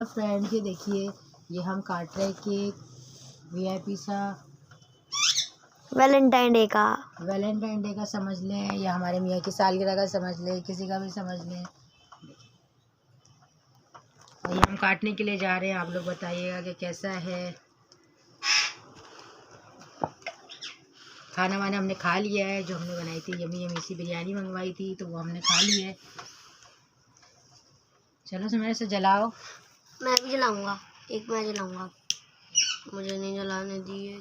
Friends ये देखिए, ये हम काट रहे केक वीआईपी सा वैलेंटाइन डे का समझ लें, या हमारे मियाँ की सालगिरह का समझ लें, किसी का भी समझ लें। और ये हम काटने के लिए जा रहे हैं, आप लोग बताइएगा कि कैसा है। खाना वाना हमने खा लिया है, जो हमने बनाई थी यमी यमी सी बिरयानी मंगवाई थी, तो वो हमने खा ली है। चलो सुमेर से जलाओ। मैं भी जलाऊंगा, एक मैं जलाऊंगा, मुझे नहीं जलाने दिए।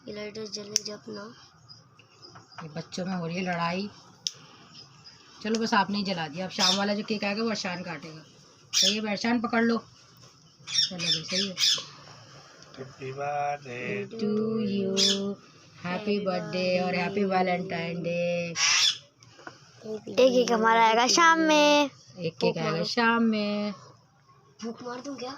ये लाइटर जले जब ना। ये बच्चों में हो रही है लड़ाई। चलो बस आपने ही जला दिया, अब शाम वाला जो केक आएगा वो अरशान काटेगा। सही है, अरशान पकड़ लो। चलो भाई सही है। Happy birthday to you, happy birthday और हैप्पी वैलेंटाइन डे। एक केक हमारा आएगा शाम में, एक केक आएगा शाम में। भूख मार दूं क्या?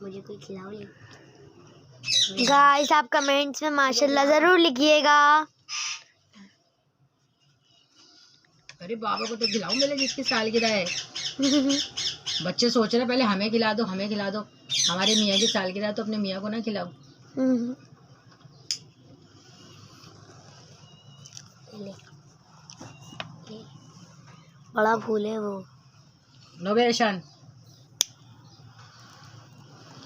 मुझे कोई खिलाओ। गाइस आप कमेंट्स में माशाल्लाह जरूर लिखिएगा। अरे बाबा को तो खिलाओ मेरे, जिसकी सालगिरह है। बच्चे सोच रहे पहले हमें खिला दो, हमें खिला दो। हमारे मियाँ की सालगिरह तो अपने मियाँ को ना खिलाओ। बड़ा फूल है वो। लो बेशान,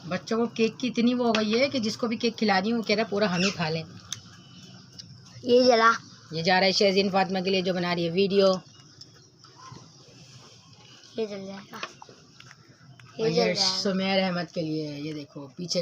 बच्चों को केक की इतनी वो हो गई है कि जिसको भी केक खिलानी है वो कह रहा पूरा हम ही खा लें। ये जला, ये जा रहा है शहजीन फातिमा के लिए जो बना रही है वीडियो। ये जल जाएगा, ये सुमेर अहमद के लिए। ये देखो पीछे